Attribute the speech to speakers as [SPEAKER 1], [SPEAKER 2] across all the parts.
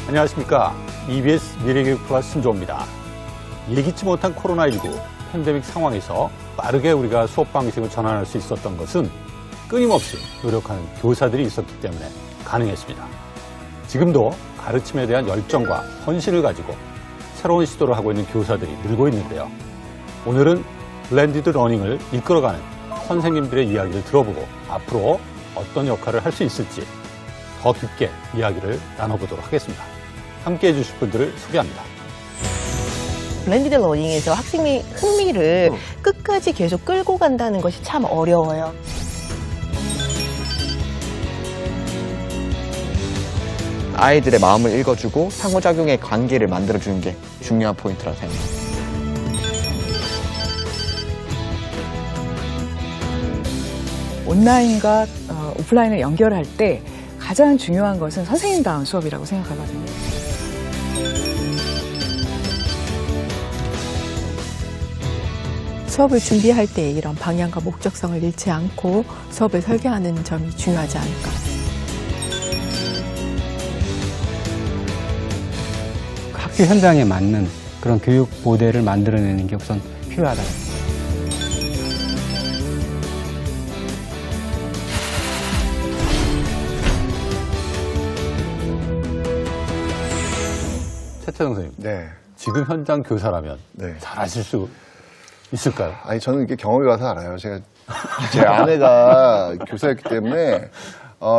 [SPEAKER 1] 안녕하십니까. EBS 미래교육 플러스 신조어입니다. 예기치 못한 코로나19 팬데믹 상황에서 빠르게 우리가 수업 방식을 전환할 수 있었던 것은 끊임없이 노력하는 교사들이 있었기 때문에 가능했습니다. 지금도 가르침에 대한 열정과 헌신을 가지고 새로운 시도를 하고 있는 교사들이 늘고 있는데요. 오늘은 블렌디드 러닝을 이끌어가는 선생님들의 이야기를 들어보고 앞으로 어떤 역할을 할 수 있을지 더 깊게 이야기를 나눠보도록 하겠습니다. 함께해 주실 분들을 소개합니다.
[SPEAKER 2] 블렌디드 러닝에서 학생의 흥미를 끝까지 계속 끌고 간다는 것이 참 어려워요.
[SPEAKER 3] 아이들의 마음을 읽어주고 상호작용의 관계를 만들어주는 게 중요한 포인트라고 생각합니다.
[SPEAKER 4] 온라인과 오프라인을 연결할 때 가장 중요한 것은 선생님다운 수업이라고 생각하거든요.
[SPEAKER 5] 수업을 준비할 때 이런 방향과 목적성을 잃지 않고 수업을 설계하는 점이 중요하지 않을까.
[SPEAKER 6] 학교 현장에 맞는 그런 교육 모델을 만들어내는 게 우선 필요하다.
[SPEAKER 1] 최태성 선생님,
[SPEAKER 7] 네.
[SPEAKER 1] 지금 현장 교사라면
[SPEAKER 7] 네.
[SPEAKER 1] 잘하실 수 있을까요?
[SPEAKER 7] 아니, 저는 이게 경험이 와서 알아요. 제 아내가 교사였기 때문에,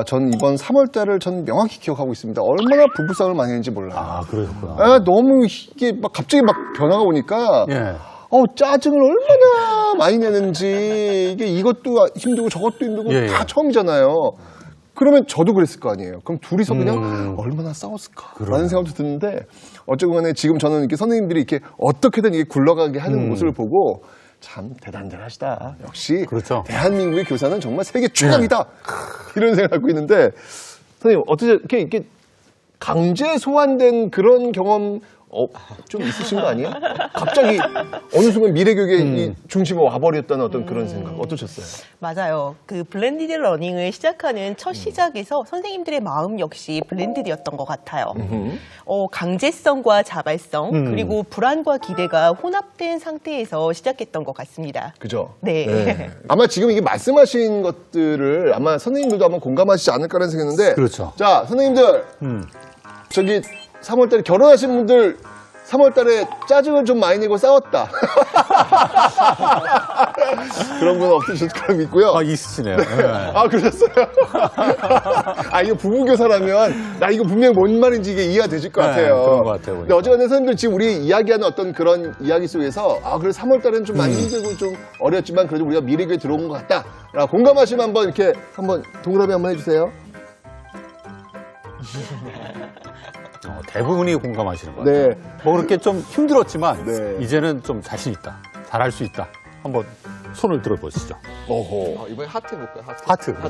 [SPEAKER 7] 전 이번 3월 달을 전 명확히 기억하고 있습니다. 얼마나 부부싸움을 많이 했는지 몰라요.
[SPEAKER 1] 아, 그러셨구나.
[SPEAKER 7] 너무 이게 막 갑자기 막 변화가 오니까,
[SPEAKER 1] 예.
[SPEAKER 7] 짜증을 얼마나 많이 내는지, 이게 이것도 힘들고 저것도 힘들고
[SPEAKER 1] 예,
[SPEAKER 7] 다
[SPEAKER 1] 예.
[SPEAKER 7] 처음이잖아요. 그러면 저도 그랬을 거 아니에요. 그럼 둘이서 그냥 얼마나 싸웠을까라는 생각도 드는데 어쨌건 간에 지금 저는 이렇게 선생님들이 이렇게 어떻게든 이게 굴러가게 하는 모습을 보고 참 대단하시다. 역시
[SPEAKER 1] 그렇죠.
[SPEAKER 7] 대한민국의 교사는 정말 세계 최강이다. 이런 생각을 갖고 있는데 선생님 어떻게 이렇게 강제 소환된 그런 경험 좀 있으신 거 아니에요? 갑자기 어느 순간 미래교육의 이 중심에 와버렸다는 어떤 그런 생각 어떠셨어요?
[SPEAKER 2] 맞아요. 그 블렌디드 러닝을 시작하는 첫 시작에서 선생님들의 마음 역시 블렌디드였던 것 같아요. 강제성과 자발성 그리고 불안과 기대가 혼합된 상태에서 시작했던 것 같습니다.
[SPEAKER 7] 그죠?
[SPEAKER 2] 네.
[SPEAKER 7] 아마 지금 이게 말씀하신 것들을 아마 선생님들도 아마 공감하시지 않을까라는 생각했는데
[SPEAKER 1] 그렇죠.
[SPEAKER 7] 자, 선생님들 저기 3월달에 결혼하신 분들 3월달에 짜증을 좀 많이 내고 싸웠다. 그런 분 없으실 거라 믿고요.
[SPEAKER 1] 아, 있으시네요. 네.
[SPEAKER 7] 그러셨어요? 이거 부부교사라면 나 이거 분명히 뭔 말인지 이게 이해가 되실 것
[SPEAKER 1] 네,
[SPEAKER 7] 같아요.
[SPEAKER 1] 그런 것 같아요,
[SPEAKER 7] 근데 어쨌든 선생님들 지금 우리 이야기하는 어떤 그런 이야기 속에서 그래 3월달에는 좀 많이 힘들고 좀 어렵지만 그래도 우리가 미래교에 들어온 것 같다. 공감하시면 한번 이렇게 한번 동그라미 한번 해주세요.
[SPEAKER 1] 대부분이 공감하시는 것 같아요.
[SPEAKER 7] 네.
[SPEAKER 1] 뭐 그렇게 좀 힘들었지만
[SPEAKER 7] 네.
[SPEAKER 1] 이제는 좀 자신 있다. 잘할 수 있다. 한번 손을 들어보시죠.
[SPEAKER 7] 오호.
[SPEAKER 3] 이번에 하트 해볼까요?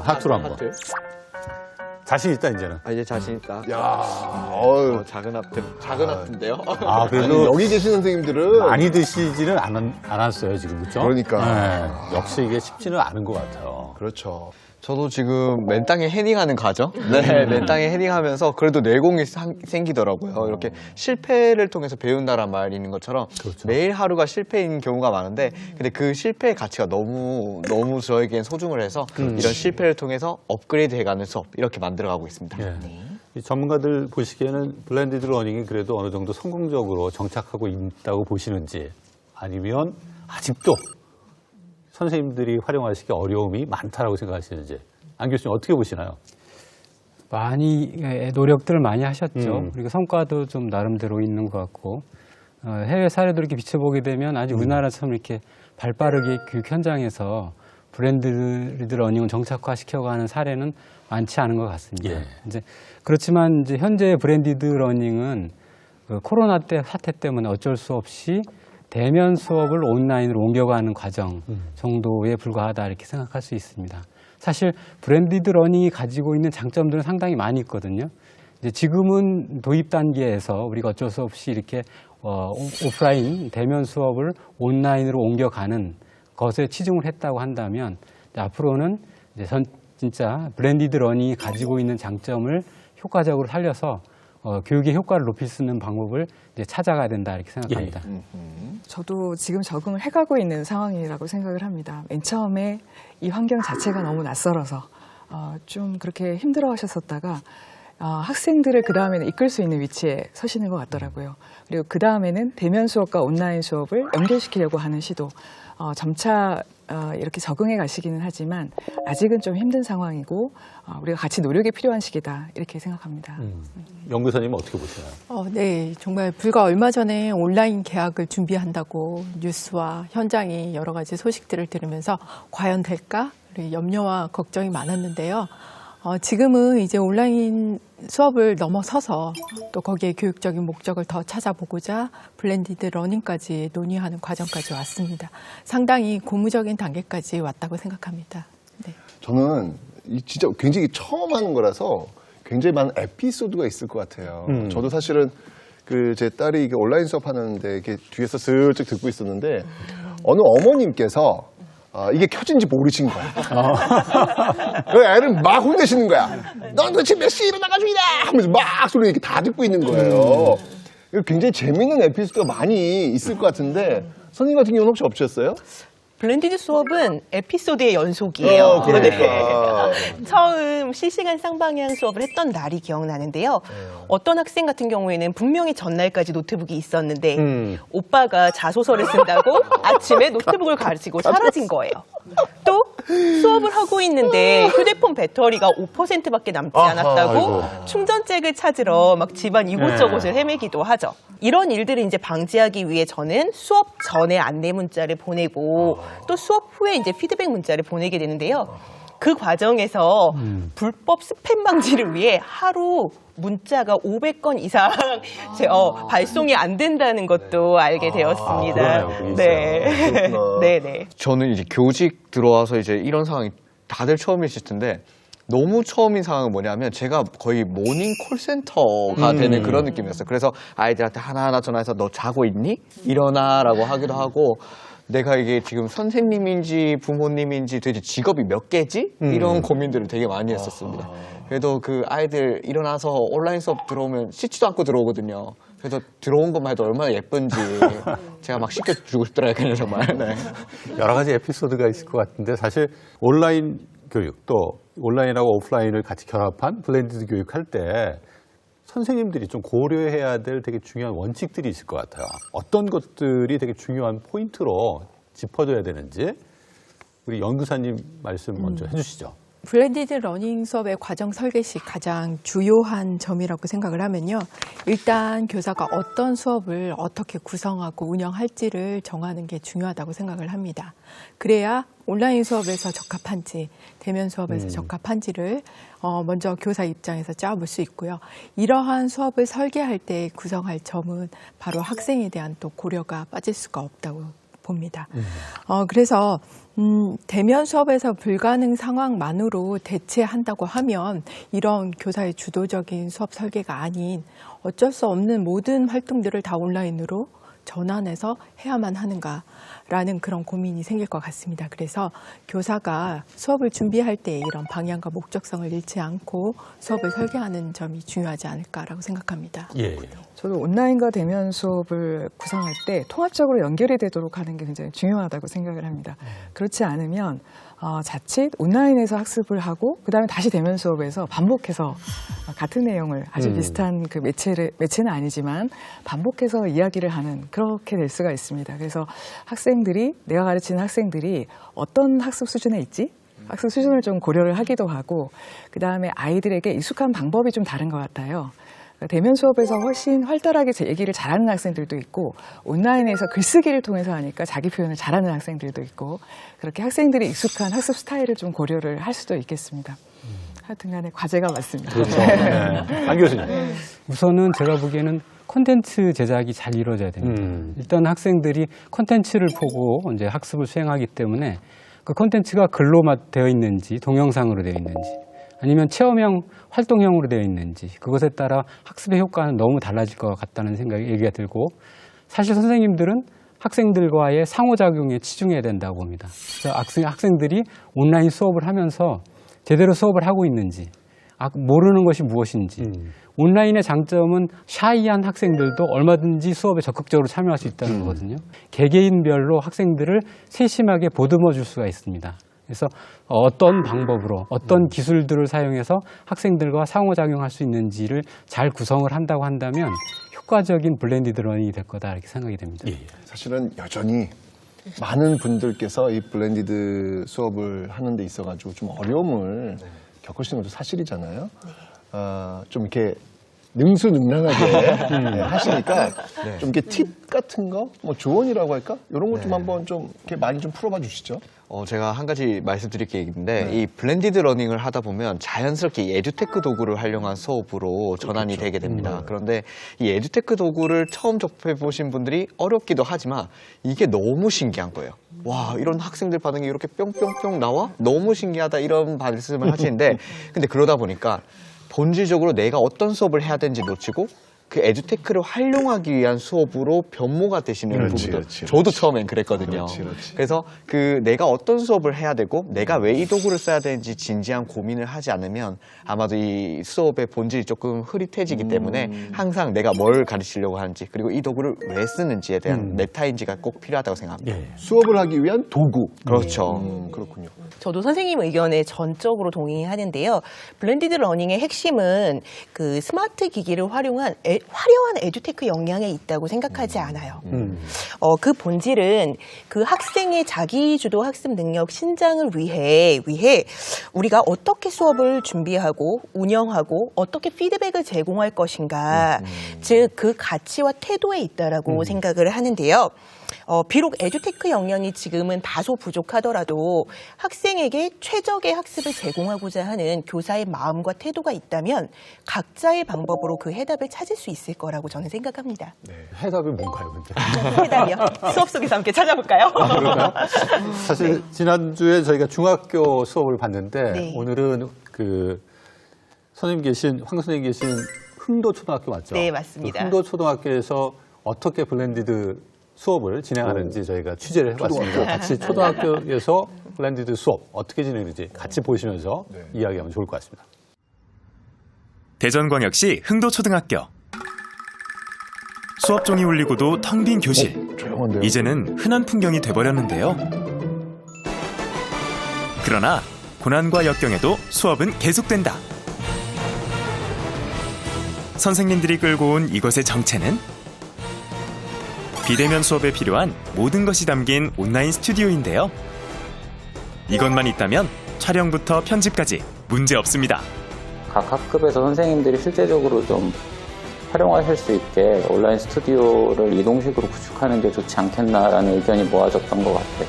[SPEAKER 1] 하트로 한번. 자신 있다 이제는.
[SPEAKER 3] 이제 자신 있다.
[SPEAKER 7] 야,
[SPEAKER 3] 작은 하트인데요.
[SPEAKER 1] 그래도
[SPEAKER 7] 여기 계신 선생님들은
[SPEAKER 1] 많이 드시지는 않았어요 지금 그렇죠?
[SPEAKER 7] 그러니까.
[SPEAKER 1] 네, 역시 이게 쉽지는 않은 것 같아요.
[SPEAKER 7] 그렇죠.
[SPEAKER 3] 저도 지금 맨 땅에 헤딩하는 과정? 네, 맨 땅에 헤딩하면서 그래도 내공이 생기더라고요. 이렇게 실패를 통해서 배운다란 말이 있는 것처럼
[SPEAKER 1] 그렇죠.
[SPEAKER 3] 매일 하루가 실패인 경우가 많은데 근데 그 실패의 가치가 너무 저에겐 소중을 해서 이런 실패를 통해서 업그레이드 해가는 수업 이렇게 만들어가고 있습니다.
[SPEAKER 1] 예. 이 전문가들 보시기에는 블렌디드 러닝이 그래도 어느 정도 성공적으로 정착하고 있다고 보시는지 아니면 아직도 선생님들이 활용하시기 어려움이 많다라고 생각하시는지 안 교수님 어떻게 보시나요?
[SPEAKER 6] 많이 노력들을 많이 하셨죠. 그리고 성과도 좀 나름대로 있는 것 같고 해외 사례도 이렇게 비춰보게 되면 아직 우리나라처럼 이렇게 발빠르게 교육 현장에서 블렌디드 러닝을 정착화시켜가는 사례는 많지 않은 것 같습니다.
[SPEAKER 1] 예.
[SPEAKER 6] 그렇지만 이제 현재 블렌디드 러닝은 그 코로나 때 사태 때문에 어쩔 수 없이 대면 수업을 온라인으로 옮겨가는 과정 정도에 불과하다 이렇게 생각할 수 있습니다. 사실 블렌디드 러닝이 가지고 있는 장점들은 상당히 많이 있거든요. 이제 지금은 도입 단계에서 우리가 어쩔 수 없이 이렇게 오프라인 대면 수업을 온라인으로 옮겨가는 것에 치중을 했다고 한다면 앞으로는 이제 진짜 블렌디드 러닝이 가지고 있는 장점을 효과적으로 살려서 교육의 효과를 높일 수 있는 방법을 이제 찾아가야 된다 이렇게 생각합니다.
[SPEAKER 4] 저도 지금 적응을 해가고 있는 상황이라고 생각을 합니다. 맨 처음에 이 환경 자체가 너무 낯설어서 좀 그렇게 힘들어하셨었다가 학생들을 그 다음에는 이끌 수 있는 위치에 서시는 것 같더라고요. 그리고 그 다음에는 대면 수업과 온라인 수업을 연결시키려고 하는 시도 점차 이렇게 적응해 가시기는 하지만 아직은 좀 힘든 상황이고 우리가 같이 노력이 필요한 시기다 이렇게 생각합니다.
[SPEAKER 1] 연구사님은 어떻게 보세요?
[SPEAKER 5] 네, 정말 불과 얼마 전에 온라인 개학을 준비한다고 뉴스와 현장의 여러 가지 소식들을 들으면서 과연 될까? 염려와 걱정이 많았는데요. 지금은 이제 온라인 수업을 넘어서서 또 거기에 교육적인 목적을 더 찾아보고자 블렌디드 러닝까지 논의하는 과정까지 왔습니다. 상당히 고무적인 단계까지 왔다고 생각합니다. 네.
[SPEAKER 7] 저는 진짜 굉장히 처음 하는 거라서 굉장히 많은 에피소드가 있을 것 같아요. 저도 사실은 제 딸이 이게 온라인 수업 하는데 이렇게 뒤에서 슬쩍 듣고 있었는데 어느 어머님께서 이게 켜진지 모르신 거야. 그 애를 막 혼내시는 거야. 넌 도대체 몇 시에 일어나가지고 이래! 하면서 막 소리 이렇게 다 듣고 있는 거예요. 굉장히 재밌는 에피소드가 많이 있을 것 같은데 선생님 같은 경우는 혹시 없으셨어요?
[SPEAKER 2] 블렌디드 수업은 에피소드의 연속이에요.
[SPEAKER 7] 그러니까.
[SPEAKER 2] 처음 실시간 쌍방향 수업을 했던 날이 기억나는데요. 어떤 학생 같은 경우에는 분명히 전날까지 노트북이 있었는데 오빠가 자소서를 쓴다고 아침에 노트북을 가지고 사라진 거예요. 또 수업을 하고 있는데 휴대폰 배터리가 5%밖에 남지 않았다고 충전잭을 찾으러 막 집안 이곳저곳을 헤매기도 하죠. 이런 일들을 이제 방지하기 위해 저는 수업 전에 안내 문자를 보내고 또 수업 후에 이제 피드백 문자를 보내게 되는데요. 그 과정에서 불법 스팸 방지를 위해 하루 문자가 500건 이상 발송이 안 된다는 것도 알게 되었습니다. 네. 네.
[SPEAKER 3] 저는 이제 교직 들어와서 이제 이런 상황이 다들 처음이실 텐데 너무 처음인 상황은 뭐냐면 제가 거의 모닝 콜센터가 되는 그런 느낌이었어요. 그래서 아이들한테 하나하나 전화해서 너 자고 있니? 일어나라고 하기도 하고 내가 이게 지금 선생님인지 부모님인지 도대체 직업이 몇 개지? 이런 고민들을 되게 많이 했었습니다. 그래도 그 아이들 일어나서 온라인 수업 들어오면 씻지도 않고 들어오거든요. 그래서 들어온 것만 해도 얼마나 예쁜지 제가 막 씻겨주고 싶더라고요, 정말. 네.
[SPEAKER 1] 여러 가지 에피소드가 있을 것 같은데 사실 온라인 교육 또 온라인하고 오프라인을 같이 결합한 블렌디드 교육할 때 선생님들이 좀 고려해야 될 되게 중요한 원칙들이 있을 것 같아요. 어떤 것들이 되게 중요한 포인트로 짚어줘야 되는지 우리 연구사님 말씀 먼저 해주시죠.
[SPEAKER 5] 블렌디드 러닝 수업의 과정 설계 시 가장 주요한 점이라고 생각을 하면요. 일단 교사가 어떤 수업을 어떻게 구성하고 운영할지를 정하는 게 중요하다고 생각을 합니다. 그래야 온라인 수업에서 적합한지 대면 수업에서 적합한지를 먼저 교사 입장에서 짜볼 수 있고요. 이러한 수업을 설계할 때 구성할 점은 바로 학생에 대한 또 고려가 빠질 수가 없다고 봅니다. 그래서 대면 수업에서 불가능 상황만으로 대체한다고 하면 이런 교사의 주도적인 수업 설계가 아닌 어쩔 수 없는 모든 활동들을 다 온라인으로 전환해서 해야만 하는가라는 그런 고민이 생길 것 같습니다. 그래서 교사가 수업을 준비할 때 이런 방향과 목적성을 잃지 않고 수업을 설계하는 점이 중요하지 않을까라고 생각합니다.
[SPEAKER 1] 예.
[SPEAKER 4] 저도 온라인과 대면 수업을 구성할 때 통합적으로 연결이 되도록 하는 게 굉장히 중요하다고 생각을 합니다. 그렇지 않으면 자칫 온라인에서 학습을 하고 그다음에 다시 대면 수업에서 반복해서 같은 내용을 아주 비슷한 그 매체는 아니지만 반복해서 이야기를 하는 그렇게 될 수가 있습니다. 그래서 내가 가르치는 학생들이 어떤 학습 수준에 있지? 학습 수준을 좀 고려를 하기도 하고 그다음에 아이들에게 익숙한 방법이 좀 다른 것 같아요. 대면 수업에서 훨씬 활달하게 얘기를 잘하는 학생들도 있고 온라인에서 글쓰기를 통해서 하니까 자기 표현을 잘하는 학생들도 있고 그렇게 학생들이 익숙한 학습 스타일을 좀 고려를 할 수도 있겠습니다. 하여튼 간에 과제가 많습니다.
[SPEAKER 1] 그렇죠. 네. 안 교수님.
[SPEAKER 6] 우선은 제가 보기에는 콘텐츠 제작이 잘 이루어져야 됩니다. 일단 학생들이 콘텐츠를 보고 이제 학습을 수행하기 때문에 그 콘텐츠가 글로만 되어 있는지 동영상으로 되어 있는지 아니면 체험형, 활동형으로 되어 있는지 그것에 따라 학습의 효과는 너무 달라질 것 같다는 얘기가 들고 사실 선생님들은 학생들과의 상호작용에 치중해야 된다고 봅니다. 그래서 학생들이 온라인 수업을 하면서 제대로 수업을 하고 있는지 모르는 것이 무엇인지. 온라인의 장점은 샤이한 학생들도 얼마든지 수업에 적극적으로 참여할 수 있다는 거거든요. 개개인별로 학생들을 세심하게 보듬어 줄 수가 있습니다. 그래서 어떤 방법으로 어떤 기술들을 사용해서 학생들과 상호작용할 수 있는지를 잘 구성을 한다고 한다면 효과적인 블렌디드 러닝이 될 거다 이렇게 생각이 됩니다.
[SPEAKER 7] 사실은 여전히 많은 분들께서 이 블렌디드 수업을 하는 데 있어가지고 좀 어려움을 겪으시는 것도 사실이잖아요. 좀 이렇게 능수능란하게 하시니까 좀 이렇게 팁 같은 거, 뭐 조언이라고 할까? 이런 것 좀 한번 좀 이렇게 많이 좀 풀어봐 주시죠.
[SPEAKER 3] 제가 한 가지 말씀드릴 게 있는데 이 블렌디드 러닝을 하다 보면 자연스럽게 이 에듀테크 도구를 활용한 수업으로 전환이 되게 됩니다. 그런데 이 에듀테크 도구를 처음 접해 보신 분들이 어렵기도 하지만 이게 너무 신기한 거예요. 와, 이런 학생들 반응이 이렇게 뿅뿅뿅 나와? 너무 신기하다 이런 말씀을 하시는데 근데 그러다 보니까 본질적으로 내가 어떤 수업을 해야 되는지 놓치고 그 에듀테크를 활용하기 위한 수업으로 변모가 되시는 부분도 저도 처음엔 그랬거든요. 그래서 그 내가 어떤 수업을 해야 되고 내가 왜 이 도구를 써야 되는지 진지한 고민을 하지 않으면 아마도 이 수업의 본질이 조금 흐릿해지기 때문에 항상 내가 뭘 가르치려고 하는지 그리고 이 도구를 왜 쓰는지에 대한 메타인지가 꼭 필요하다고 생각합니다.
[SPEAKER 7] 수업을 하기 위한 도구.
[SPEAKER 3] 그렇죠.
[SPEAKER 7] 그렇군요.
[SPEAKER 2] 저도 선생님 의견에 전적으로 동의하는데요. 블렌디드 러닝의 핵심은 그 스마트 기기를 활용한 화려한 에듀테크 역량에 있다고 생각하지 않아요. 그 본질은 그 학생의 자기주도 학습 능력 신장을 위해 우리가 어떻게 수업을 준비하고 운영하고 어떻게 피드백을 제공할 것인가, 즉 그 가치와 태도에 있다라고 생각을 하는데요. 비록 에듀테크 역량이 지금은 다소 부족하더라도 학생에게 최적의 학습을 제공하고자 하는 교사의 마음과 태도가 있다면 각자의 방법으로 그 해답을 찾을 수 있을 거라고 저는 생각합니다.
[SPEAKER 1] 해답이 뭔가요, 근데?
[SPEAKER 2] 해답이요? 수업 속에서 함께 찾아볼까요?
[SPEAKER 1] 그럴까요? 사실 지난주에 저희가 중학교 수업을 봤는데
[SPEAKER 2] 네.
[SPEAKER 1] 오늘은 그 황 선생님 계신 흥도초등학교 맞죠?
[SPEAKER 2] 네, 맞습니다.
[SPEAKER 1] 그 흥도초등학교에서 어떻게 블렌디드 수업을 진행하는지 저희가 취재를 해봤습니다. 같이 초등학교에서 블렌디드 수업 어떻게 진행되는지 같이 보시면서 이야기하면 좋을 것 같습니다.
[SPEAKER 8] 대전광역시 흥도초등학교. 수업 종이 울리고도 텅 빈 교실.
[SPEAKER 7] 조용한데요.
[SPEAKER 8] 이제는 흔한 풍경이 돼버렸는데요. 그러나 고난과 역경에도 수업은 계속된다. 선생님들이 끌고 온 이곳의 정체는 비대면 수업에 필요한 모든 것이 담긴 온라인 스튜디오인데요. 이것만 있다면 촬영부터 편집까지 문제 없습니다.
[SPEAKER 9] 각 학급에서 선생님들이 실제적으로 좀 활용하실 수 있게 온라인 스튜디오를 이동식으로 구축하는 게 좋지 않겠나라는 의견이 모아졌던 것 같아요.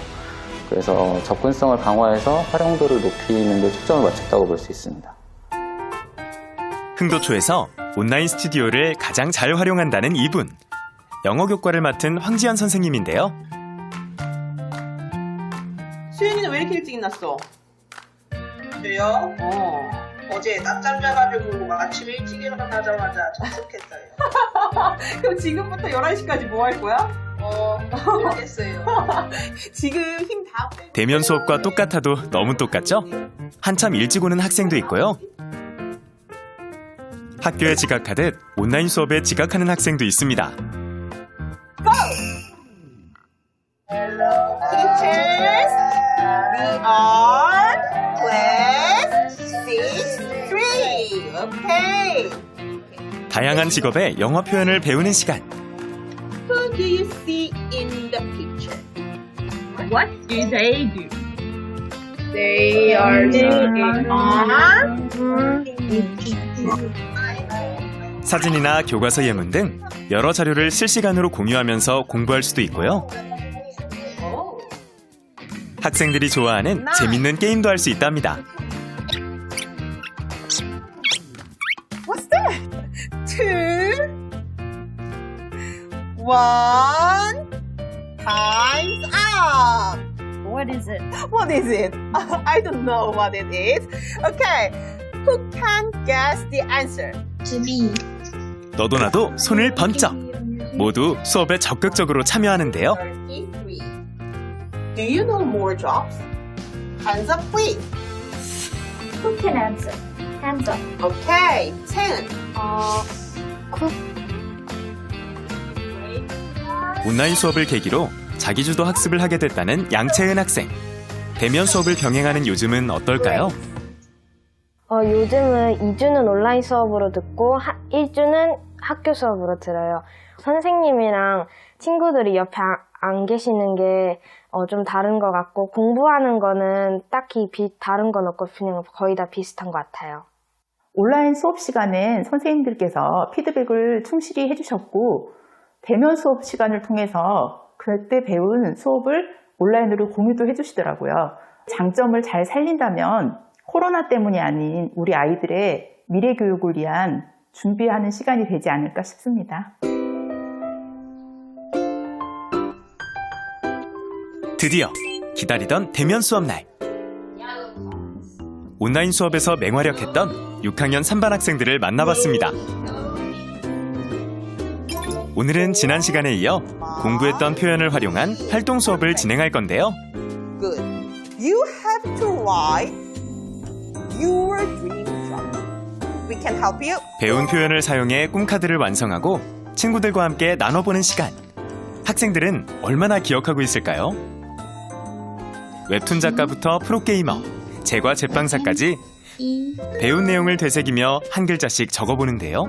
[SPEAKER 9] 그래서 접근성을 강화해서 활용도를 높이는 데 초점을 맞췄다고 볼 수 있습니다.
[SPEAKER 8] 흥도초에서 온라인 스튜디오를 가장 잘 활용한다는 이분. 영어 교과를 맡은 황지연 선생님인데요.
[SPEAKER 2] 수연이는 왜 이렇게 일찍 일어났어?
[SPEAKER 10] 저요? 어제 낮잠 자가지고 아침 일찍 일어나자마자 접속했어요.
[SPEAKER 2] 그럼 지금부터 11시까지 뭐 할 거야?
[SPEAKER 10] 모르겠어요.
[SPEAKER 2] 지금 힘 다 빼고.
[SPEAKER 8] 대면 수업과 똑같아도 너무 똑같죠? 한참 일찍 오는 학생도 있고요. 학교에 지각하듯 온라인 수업에 지각하는 학생도 있습니다.
[SPEAKER 10] Teachers, we are class 6-3. Okay.
[SPEAKER 8] 다양한 직업의 영어 표현을 배우는 시간.
[SPEAKER 10] Who do you see in the picture? What do they do? They are sitting on
[SPEAKER 8] 사진이나 교과서 예문 등 여러 자료를 실시간으로 공유하면서 공부할 수도 있고요. 학생들이 좋아하는 재밌는 게임도 할 수 있답니다.
[SPEAKER 2] What's that? 2, 1, time's up.
[SPEAKER 10] What is it?
[SPEAKER 2] What is it? I don't know what it is. Okay, who can guess the answer?
[SPEAKER 10] Me.
[SPEAKER 8] 너도 나도 손을 번쩍. 모두 수업에 적극적으로 참여하는데요.
[SPEAKER 2] 33. Do you know more jobs? Hands up, please.
[SPEAKER 11] Who can answer?
[SPEAKER 10] 10.
[SPEAKER 2] Okay, 10.
[SPEAKER 8] 온라인 수업을 계기로 자기주도 학습을 하게 됐다는 양채은 학생. 대면 수업을 병행하는 요즘은 어떨까요?
[SPEAKER 11] 요즘은 2주는 온라인 수업으로 듣고 1주는 학교 수업으로 들어요. 선생님이랑 친구들이 옆에 안 계시는 게 좀 다른 것 같고 공부하는 거는 딱히 다른 건 없고 그냥 거의 다 비슷한 것 같아요.
[SPEAKER 12] 온라인 수업 시간엔 선생님들께서 피드백을 충실히 해주셨고 대면 수업 시간을 통해서 그때 배운 수업을 온라인으로 공유도 해주시더라고요. 장점을 잘 살린다면 코로나 때문이 아닌 우리 아이들의 미래 교육을 위한 준비하는 시간이 되지 않을까 싶습니다.
[SPEAKER 8] 드디어 기다리던 대면 수업 날. 온라인 수업에서 맹활약했던 6학년 3반 학생들을 만나봤습니다. 오늘은 지난 시간에 이어 공부했던 표현을 활용한 활동 수업을 진행할 건데요.
[SPEAKER 2] Good. You have to write your dream job. We can help you.
[SPEAKER 8] 배운 표현을 사용해 꿈카드를 완성하고 친구들과 함께 나눠보는 시간. 학생들은 얼마나 기억하고 있을까요? 웹툰 작가부터 프로게이머, 제과 제빵사까지 배운 내용을 되새기며 한 글자씩 적어보는데요.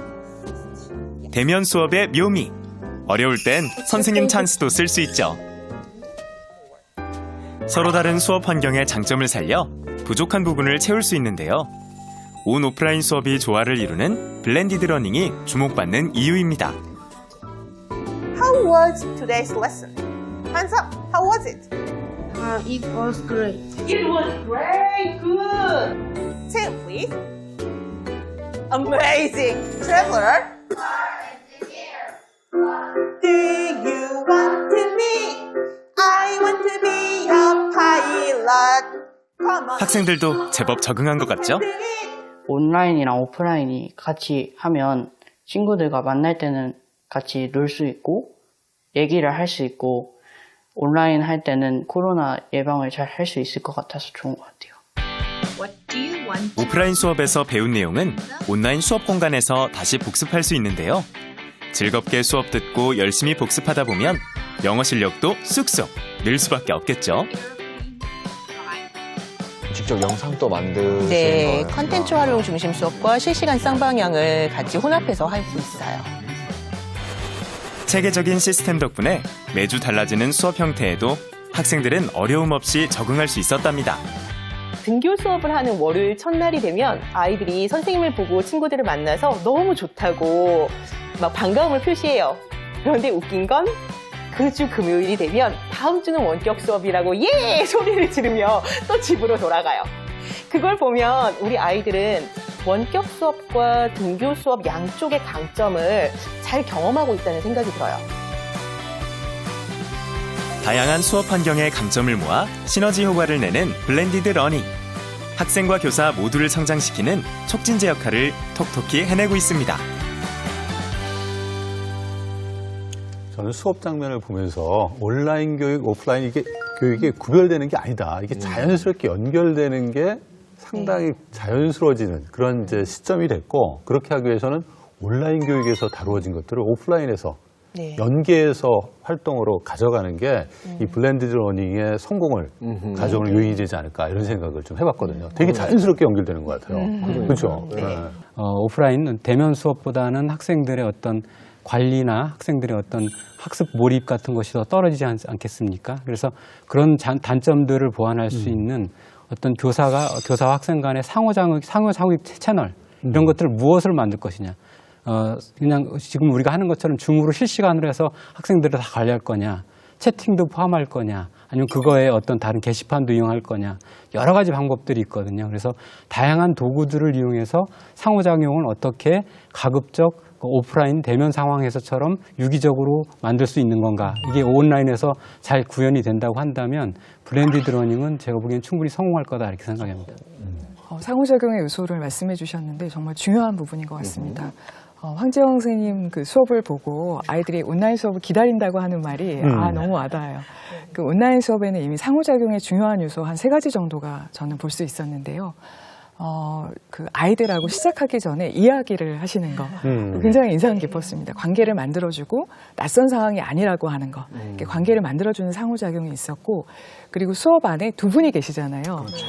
[SPEAKER 8] 대면 수업의 묘미. 어려울 땐 선생님 찬스도 쓸 수 있죠. 서로 다른 수업 환경의 장점을 살려 부족한 부분을 채울 수 있는데요. 온 오프라인 수업이 조화를 이루는 블렌디드 러닝이 주목받는 이유입니다.
[SPEAKER 2] How was today's lesson? Hands up. How was it?
[SPEAKER 10] It was great.
[SPEAKER 2] It was great. Good. Say it, please. Amazing. Traveler. Do you want to be? I want to be a pilot. Come on.
[SPEAKER 8] 학생들도 제법 적응한 것 같죠?
[SPEAKER 13] 온라인이랑 오프라인이 같이 하면 친구들과 만날 때는 같이 놀 수 있고 얘기를 할 수 있고 온라인 할 때는 코로나 예방을 잘 할 수 있을 것 같아서 좋은 것 같아요.
[SPEAKER 10] What do you want?
[SPEAKER 8] 오프라인 수업에서 배운 내용은 온라인 수업 공간에서 다시 복습할 수 있는데요. 즐겁게 수업 듣고 열심히 복습하다 보면 영어 실력도 쑥쑥 늘 수밖에 없겠죠.
[SPEAKER 3] 직접 영상도 만드시는
[SPEAKER 2] 네,
[SPEAKER 3] 거예요?
[SPEAKER 2] 컨텐츠 활용 중심 수업과 실시간 쌍방향을 같이 혼합해서 할 수 있어요.
[SPEAKER 8] 체계적인 시스템 덕분에 매주 달라지는 수업 형태에도 학생들은 어려움 없이 적응할 수 있었답니다.
[SPEAKER 2] 등교 수업을 하는 월요일 첫날이 되면 아이들이 선생님을 보고 친구들을 만나서 너무 좋다고 막 반가움을 표시해요. 그런데 웃긴 건 그 주 금요일이 되면 다음 주는 원격 수업이라고 예! 소리를 지르며 또 집으로 돌아가요. 그걸 보면 우리 아이들은 원격 수업과 등교 수업 양쪽의 강점을 잘 경험하고 있다는 생각이 들어요.
[SPEAKER 8] 다양한 수업 환경의 강점을 모아 시너지 효과를 내는 블렌디드 러닝. 학생과 교사 모두를 성장시키는 촉진제 역할을 톡톡히 해내고 있습니다.
[SPEAKER 1] 저는 수업 장면을 보면서 온라인 교육, 오프라인 이게 교육이 구별되는 게 아니다. 이게 자연스럽게 연결되는 게 상당히 자연스러워지는 그런 이제 시점이 됐고 그렇게 하기 위해서는 온라인 교육에서 다루어진 것들을 오프라인에서 연계해서 활동으로 가져가는 게 이 블렌디드 러닝의 성공을 가져오는 요인이 되지 않을까 이런 생각을 좀 해봤거든요. 되게 자연스럽게 연결되는 것 같아요. 그렇죠? 네.
[SPEAKER 6] 오프라인 대면 수업보다는 학생들의 어떤 관리나 학생들의 어떤 학습 몰입 같은 것이 더 떨어지지 않겠습니까? 그래서 그런 단점들을 보완할 수 있는 어떤 교사와 학생 간의 상호작용 채널 이런 것들을 무엇을 만들 것이냐. 그냥 지금 우리가 하는 것처럼 줌으로 실시간으로 해서 학생들을 다 관리할 거냐. 채팅도 포함할 거냐. 아니면 그거에 어떤 다른 게시판도 이용할 거냐. 여러 가지 방법들이 있거든요. 그래서 다양한 도구들을 이용해서 상호작용을 어떻게 가급적 오프라인 대면 상황에서처럼 유기적으로 만들 수 있는 건가. 이게 온라인에서 잘 구현이 된다고 한다면 블렌디드 러닝은 제가 보기엔 충분히 성공할 거다 이렇게 생각합니다.
[SPEAKER 4] 상호작용의 요소를 말씀해 주셨는데 정말 중요한 부분인 것 같습니다. 황재영 선생님 그 수업을 보고 아이들이 온라인 수업을 기다린다고 하는 말이 너무 와닿아요. 그 온라인 수업에는 이미 상호작용의 중요한 요소 한 3가지 정도가 저는 볼 수 있었는데요. 그 아이들하고 시작하기 전에 이야기를 하시는 거 굉장히 인상 깊었습니다. 관계를 만들어주고 낯선 상황이 아니라고 하는 거, 이렇게 관계를 만들어주는 상호작용이 있었고, 그리고 수업 안에 두 분이 계시잖아요.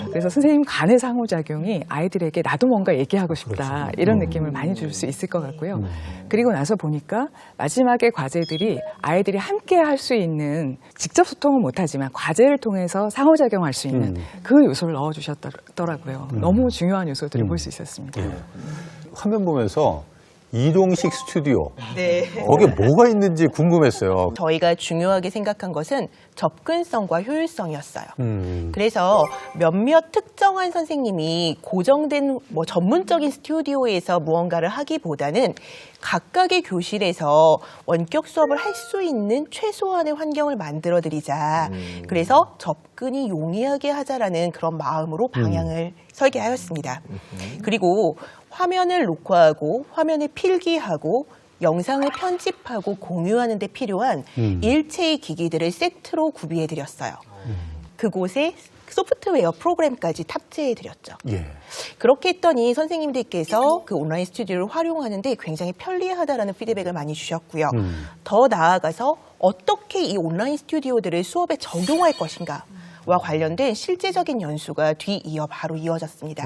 [SPEAKER 4] 그래서 선생님 간의 상호작용이 아이들에게 나도 뭔가 얘기하고 싶다 이런 느낌을 많이 줄 수 있을 것 같고요. 그리고 나서 보니까 마지막에 과제들이 아이들이 함께 할 수 있는, 직접 소통은 못하지만 과제를 통해서 상호작용할 수 있는 그 요소를 넣어주셨더라고요. 너무 중요한 요소들을 볼 수 있었습니다.
[SPEAKER 1] 화면 보면서 이동식 스튜디오.
[SPEAKER 2] 네.
[SPEAKER 1] 거기에 뭐가 있는지 궁금했어요.
[SPEAKER 2] 저희가 중요하게 생각한 것은 접근성과 효율성이었어요. 그래서 몇몇 특정한 선생님이 고정된 전문적인 스튜디오에서 무언가를 하기보다는 각각의 교실에서 원격 수업을 할 수 있는 최소한의 환경을 만들어 드리자. 그래서 접근이 용이하게 하자라는 그런 마음으로 방향을 설계하였습니다. 그리고 화면을 녹화하고 화면을 필기하고 영상을 편집하고 공유하는 데 필요한 일체의 기기들을 세트로 구비해 드렸어요. 그곳에 소프트웨어 프로그램까지 탑재해 드렸죠.
[SPEAKER 1] 예.
[SPEAKER 2] 그렇게 했더니 선생님들께서 그 온라인 스튜디오를 활용하는데 굉장히 편리하다라는 피드백을 많이 주셨고요. 더 나아가서 어떻게 이 온라인 스튜디오들을 수업에 적용할 것인가 와 관련된 실제적인 연수가 뒤이어 바로 이어졌습니다.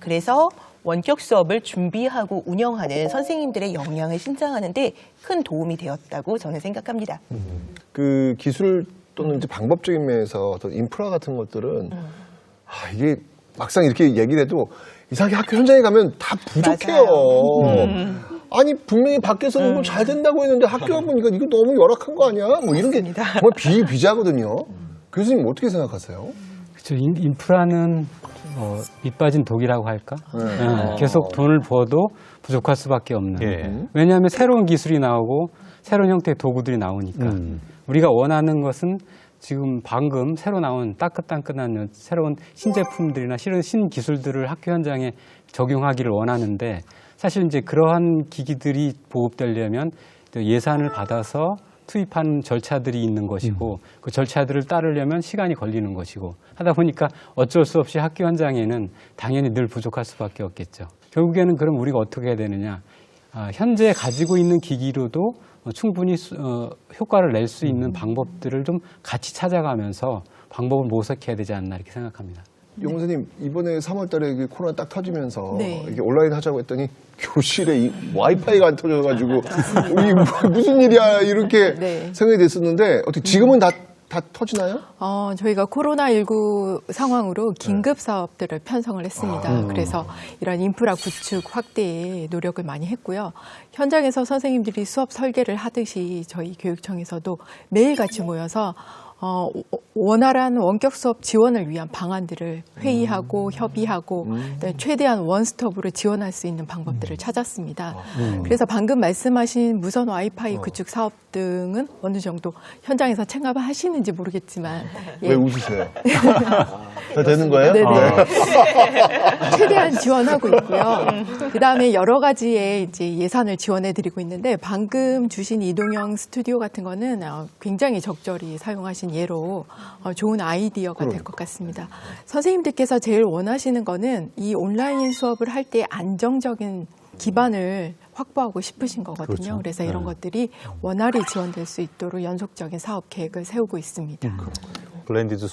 [SPEAKER 2] 그래서 원격 수업을 준비하고 운영하는 선생님들의 역량을 신장하는 데 큰 도움이 되었다고 저는 생각합니다.
[SPEAKER 7] 그 기술 또는 이제 방법적인 면에서 어떤 인프라 같은 것들은 이게 막상 이렇게 얘기를 해도 이상하게 학교 현장에 가면 다 부족해요. 아니 분명히 밖에서는 뭐 잘 된다고 했는데 학교 가보니까 이거 너무 열악한 거 아니야? 뭐 이런 게 정말 비일비재하거든요. 교수님 어떻게 생각하세요?
[SPEAKER 6] 그렇죠. 인프라는 밑 빠진 독이라고 할까? 계속 돈을 부어도 부족할 수밖에 없는. 왜냐하면 새로운 기술이 나오고 새로운 형태의 도구들이 나오니까. 우리가 원하는 것은 지금 방금 새로 나온 따끈따끈한 새로운 신제품들이나 신기술들을 학교 현장에 적용하기를 원하는데, 사실 이제 그러한 기기들이 보급되려면 예산을 받아서 투입하는 절차들이 있는 것이고, 그 절차들을 따르려면 시간이 걸리는 것이고, 하다 보니까 어쩔 수 없이 학교 현장에는 당연히 늘 부족할 수밖에 없겠죠. 결국에는 그럼 우리가 어떻게 해야 되느냐? 현재 가지고 있는 기기로도 충분히 효과를 낼 수 있는 방법들을 좀 같이 찾아가면서 방법을 모색해야 되지 않나 이렇게 생각합니다.
[SPEAKER 7] 용 선생님, 이번에 3월 달에 코로나 딱 터지면서
[SPEAKER 5] 네.
[SPEAKER 7] 이게 온라인 하자고 했더니 교실에 이 와이파이가 안 터져가지고 이게 무슨 일이야 이렇게
[SPEAKER 5] 네.
[SPEAKER 7] 생각이 됐었는데 어떻게 지금은 다 터지나요?
[SPEAKER 5] 저희가 코로나19 상황으로 긴급 사업들을 편성을 했습니다. 그래서 이런 인프라 구축 확대에 노력을 많이 했고요. 현장에서 선생님들이 수업 설계를 하듯이 저희 교육청에서도 매일같이 모여서 원활한 원격 수업 지원을 위한 방안들을 회의하고 협의하고 최대한 원스톱으로 지원할 수 있는 방법들을 찾았습니다. 그래서 방금 말씀하신 무선 와이파이 구축 사업 등은 어느 정도 현장에서 체감을 하시는지 모르겠지만
[SPEAKER 7] 왜 웃으세요? 다 되는 거예요?
[SPEAKER 5] 네네. 최대한 지원하고 있고요. 그 다음에 여러 가지의 이제 예산을 지원해드리고 있는데, 방금 주신 이동형 스튜디오 같은 거는 굉장히 적절히 사용하신 예로 좋은 아이디어가 될 것 같습니다. 선생님들께서 제일 원하시는 거는 이 온라인 수업을 할 때 안정적인 기반을 확보하고 싶으신 거거든요.
[SPEAKER 1] 그렇죠.
[SPEAKER 5] 그래서 이런 것들이 원활히 지원될 수 있도록 연속적인 사업 계획을 세우고 있습니다.
[SPEAKER 1] 블렌디드